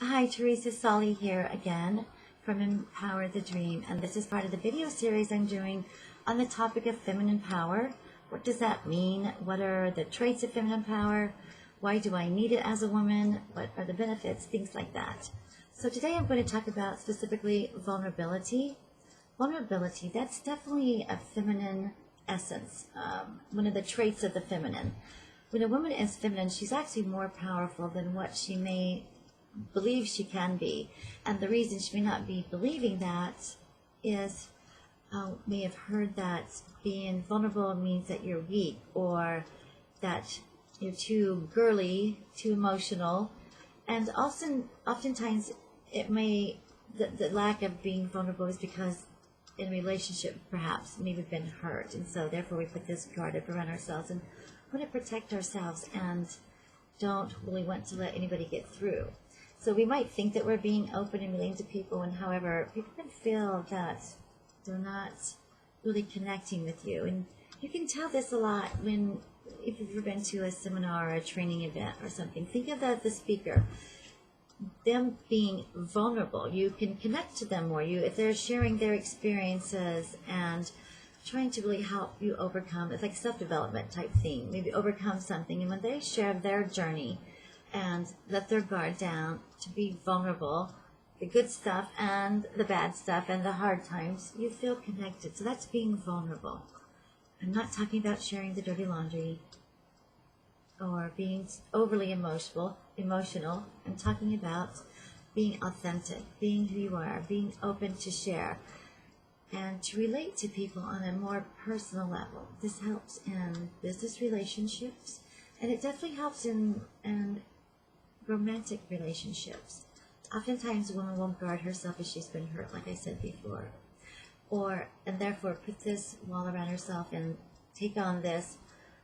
Hi, Teresa Solly here again from Empower the Dream, and this is part of the video series I'm doing on the topic of feminine power. What does that mean? What are the traits of feminine power? Why do I need it as a woman? What are the benefits? Things like that. So today I'm going to talk about specifically vulnerability. Vulnerability, that's definitely a feminine essence, one of the traits of the feminine. When a woman is feminine, she's actually more powerful than what she may believe she can be. And the reason she may not be believing that is may have heard that being vulnerable means that you're weak, or that you're too girly, too emotional. And oftentimes it may, the lack of being vulnerable is because in a relationship perhaps maybe we've been hurt, and so therefore we put this guard up around ourselves and want to protect ourselves and don't really want to let anybody get through. So we might think that we're being open and relating to people, and however, people can feel that they're not really connecting with you. And you can tell this a lot if you've ever been to a seminar or a training event or something. Think of the speaker, them being vulnerable. You can connect to them more. If they're sharing their experiences and trying to really help you overcome, it's like self-development type thing, maybe overcome something. And when they share their journey and let their guard down to be vulnerable, the good stuff and the bad stuff and the hard times, you feel connected. So that's being vulnerable. I'm not talking about sharing the dirty laundry or being overly emotional. I'm talking about being authentic, being who you are, being open to share and to relate to people on a more personal level. This helps in business relationships, and it definitely helps in romantic relationships. Oftentimes a woman won't guard herself if she's been hurt, like I said before, and therefore put this wall around herself and take on this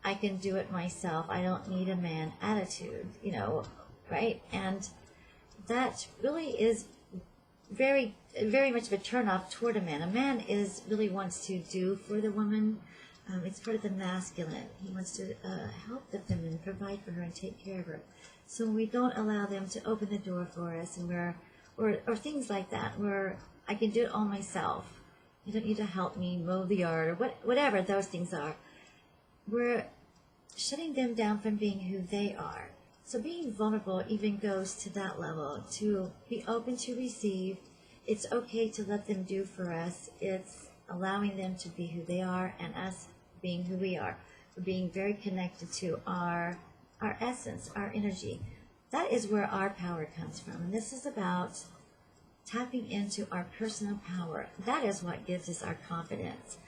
I can do it myself, I don't need a man attitude, right? And that really is very, very much of a turnoff toward a man. A man really wants to do for the woman. It's part of the masculine. He wants to help the feminine, provide for her, and take care of her. So we don't allow them to open the door for us, and or things like that, where I can do it all myself. You don't need to help me mow the yard, or whatever those things are. We're shutting them down from being who they are. So being vulnerable even goes to that level, to be open to receive. It's okay to let them do for us. It's allowing them to be who they are, and us being who we are. We're being very connected to our essence, our energy. That is where our power comes from. And this is about tapping into our personal power. That is what gives us our confidence.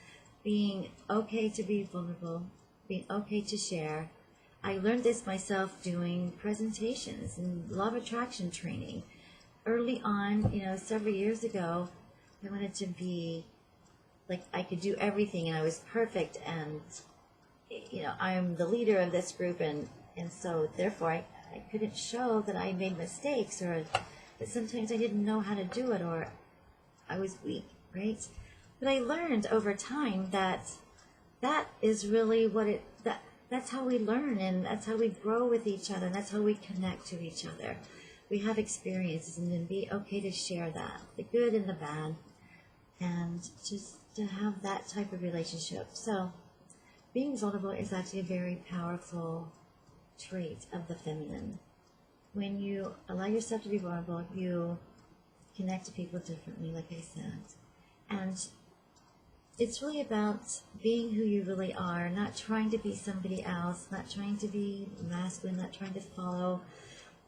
Being okay to be vulnerable, being okay to share. I learned this myself doing presentations and law of attraction training. Early on, several years ago, I wanted to be like I could do everything and I was perfect, and I'm the leader of this group, and so therefore I couldn't show that I made mistakes, or that sometimes I didn't know how to do it, or I was weak, right? But I learned over time that is really that's how we learn, and that's how we grow with each other, and that's how we connect to each other. We have experiences, and then be okay to share that, the good and the bad, and just to have that type of relationship. So being vulnerable is actually a very powerful trait of the feminine. When you allow yourself to be vulnerable, you connect to people differently, like I said. And it's really about being who you really are, not trying to be somebody else, not trying to be masculine, not trying to follow,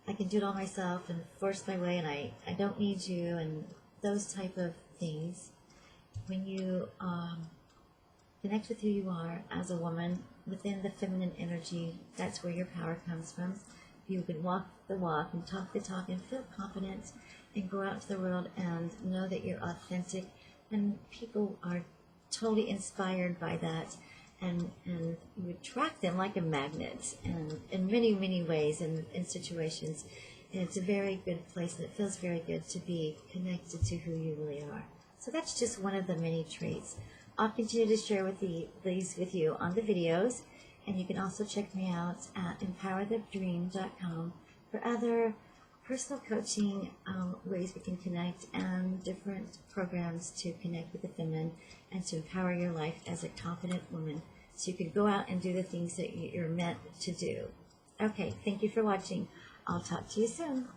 I can do it all myself and force my way, and I don't need you, and those type of things. When you connect with who you are as a woman within the feminine energy, that's where your power comes from. You can walk the walk and talk the talk and feel confident and go out into the world and know that you're authentic, and people are totally inspired by that, and you attract them like a magnet, and in many, many ways and in situations. And it's a very good place, and it feels very good to be connected to who you really are. So that's just one of the many traits. I'll continue to share these with you on the videos, and you can also check me out at empowerthedream.com for other personal coaching ways we can connect, and different programs to connect with the feminine and to empower your life as a confident woman so you can go out and do the things that you're meant to do. Okay, thank you for watching. I'll talk to you soon.